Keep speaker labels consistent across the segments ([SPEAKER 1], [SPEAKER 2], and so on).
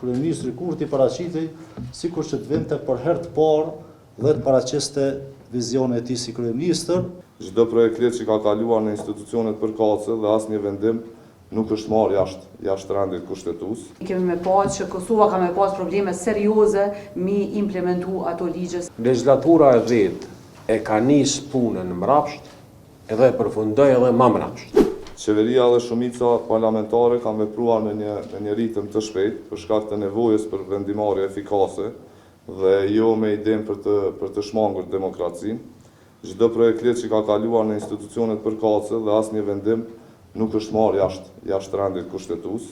[SPEAKER 1] Kryeministri Kurti paraqitej sikur që të vinte për herë të parë dhe të paraqiste vizionin e tij si kryeministër.
[SPEAKER 2] Çdo projekt ligj që ka kaluar në institucionet përkatëse dhe asnjë vendim nuk është marrë jashtë rendit kushtetues.
[SPEAKER 3] Kemi me pas që Kosova ka me pas probleme serioze mi implementu ato ligje.
[SPEAKER 4] Legislatura e 10 e ka nisë punën mrapsht edhe e përfundoi edhe më mrapsht.
[SPEAKER 2] Qeveria dhe shumica parlamentare kanë vepruar në një ritëm të shpejtë për shkak të nevojës për vendimarrje efikase dhe jo me idenë për të shmangur demokracinë. Çdo projekt ligj që ka kaluar në institucionet përkatëse dhe asnjë vendim nuk është marrë jashtë rendit kushtetues.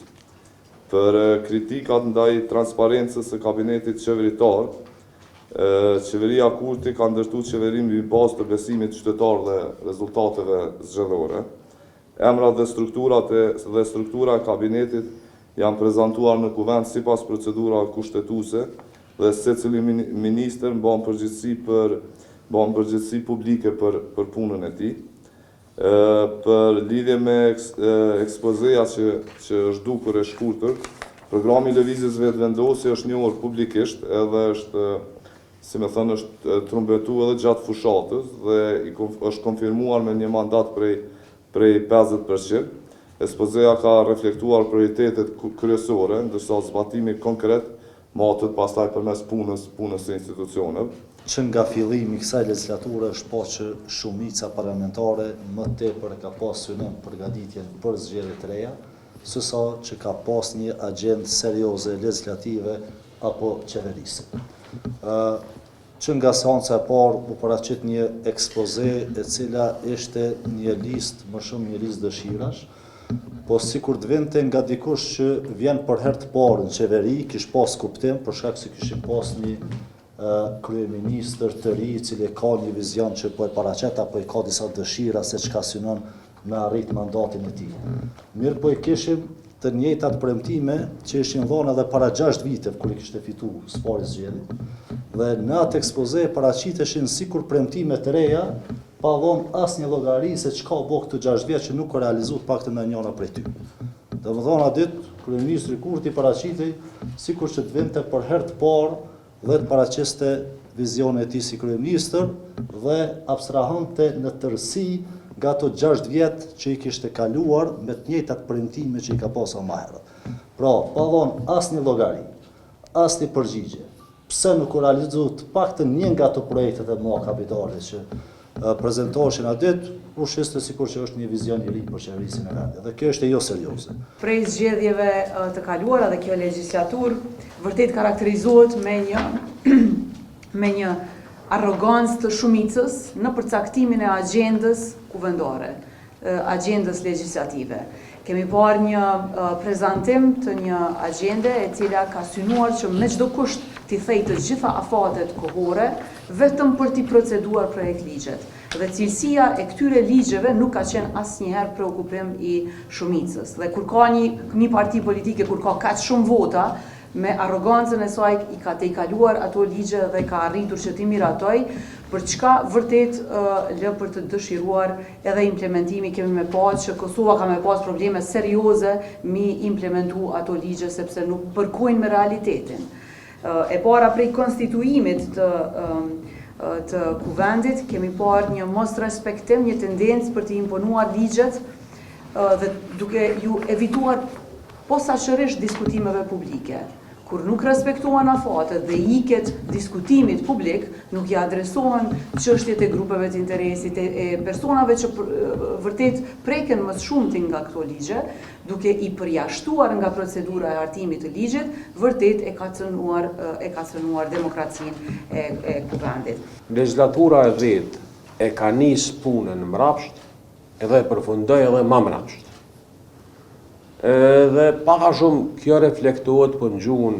[SPEAKER 2] Për kritikat ndaj transparencës së kabinetit qeveritar, qeveria Kurti ka ndërtuar qeverinë mbi bazë të besimit qytetar dhe rezultateve zgjedhore. Emrat dhe struktura e kabinetit janë prezantuar në kuvend sipas procedura kushtetuese dhe secili ministër mban përgjegjësi publike për punën e tij. Për lidhje me ekspozea që është dukur e shkurtër, programi lëvizjes vetëvendosje është njohur publikisht edhe është, si më thënë, është trumbetuar edhe gjatë fushatës dhe është konfirmuar me një mandat prej 50%. Ekspozea ka reflektuar prioritetet kryesore, ndërsa zbatimi konkret matet pastaj përmes punës së institucioneve.
[SPEAKER 1] Që nga fillimi i kësaj legjislature është pa që shumica parlamentare më tepër ka pas synim përgatitjen për zgjedhje të reja, sesa që ka pas një agjendë serioze legislative apo qeverise. Që nga seanca e parë u paraqit një ekspoze e cila ishte një listë dëshirash, po sikur të vinte nga dikush që vjen për herë të parë në qeveri, kish pas kuptim për shkak se kishim pas një kryeministër të ri i cili ka një vizion që po e paraqet apo i ka disa dëshira se çka synon me arrit mandatin e tij. Mirë po i kishim të njëjtat premtime që ishin dhënë edhe para 6 viteve kur i kishte fituar spari zgjedhjet. Dhe në atë ekspoze paraqiteshin sikur premtime të reja, pa dhënë asnjë llogari se çka u bë këto 6 vjet që nuk u realizuat paktën në njëra prej tyre. Domethënë atë ditë kryeministri Kurti paraqitej sikur që të vinte për herë të parë dhe të paraqiste vizionin e tij si kryeministër dhe abstrahonte në tërësi nga ato 6 vjet që i kishte kaluar me të njëjtat premtime që i ka pasur më herët. Pra, pa dhënë asnjë llogari, asnjë përgjigje. Pse nuk u realizuat paktën një nga ato projektet e mëdha kapitale që prezantoheshin atë ditë, u shiste sikur që është një vizion i ri për qeverisjen e vendit. Dhe kjo është jo serioze.
[SPEAKER 3] Prej zgjedhjeve të kaluara dhe kjo legjislaturë vërtet karakterizohet me një arrogancë të shumicës në përcaktimin e agjendës kuvendore, agjendës legjislative. Kemi parë një prezantim të një agjende e cila ka synuar që me çdo kusht t'i thejë të gjitha afatet kohore vetëm për t'i proceduar projekt ligjet. Dhe cilësia e këtyre ligjeve nuk ka qenë asnjëherë preokupim i shumicës. Dhe kur ka një parti politike, kur ka kaq shumë vota, me arrogancën e saj i ka tejkaluar ato ligje dhe ka arritur që t'i miratoj, për çka vërtet lë për të dëshiruar edhe implementimi. Kemi me pas që Kosova ka me pas probleme serioze mi implementu ato ligje sepse nuk përkojnë me realitetin. E para prej konstituimit të kuvendit, kemi parë një mos respektim, një tendencë për të imponuar ligjet dhe duke ju evituar posaçërisht diskutimeve publike. Kur nuk respektohen afatet dhe iket diskutimit publik, nuk i adresohen çështjet e grupeve të interesit, e personave që vërtet preken më shumë nga këto ligje, duke i përjashtuar nga procedura e hartimit të ligjit, vërtet e ka cënuar demokracinë e kuvendit.
[SPEAKER 4] Legislatura e 10 e ka nisë punën mrapsht edhe e përfundoi edhe më mrapsht. Dhe paka shumë kjo reflektohet për në gjuhën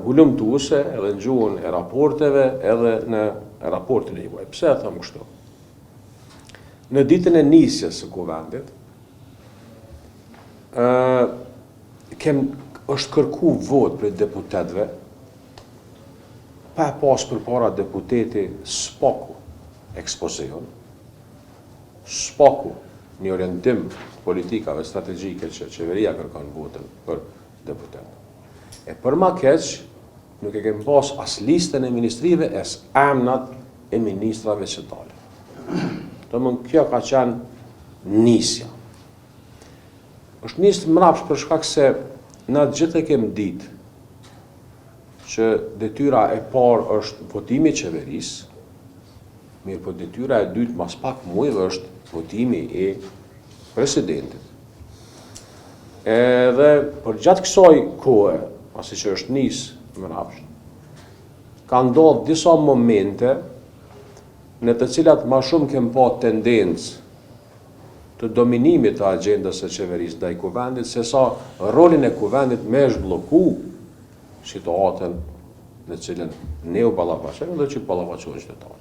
[SPEAKER 4] hulumtuese edhe në gjuhën e raporteve edhe në raportin e juaj. Pse e thëmë kështu? Në ditën e nisjes së kuvendit, është kërku vot për deputetve, pa e pas për para deputeti s'paku ekspozion, s'paku një orientim politikave strategjike që qeveria kërkon votën për deputet. E për ma keq, nuk e kemi pas as listën e ministrive, as emnat e ministrave që dalin. Kjo ka qenë nisja. Është nisë mrapsh për shkak se na gjithë e kemi ditë që detyra e parë është votimi i qeverisë, mirë po detyra e dytë mas pak muajve është votimi i presidentit. Edhe për gjatë kësaj kohe, pasi që është nisë mrapsh, ka ndodhur disa momente në të cilat më shumë kem pa tendencë të dominimit të agjendës së qeverisë ndaj kuvendit, se sa rolin e kuvendit me zhblloku situatën në cilën ne u ballafaqojmë dhe që ballafaqohen qytetarët.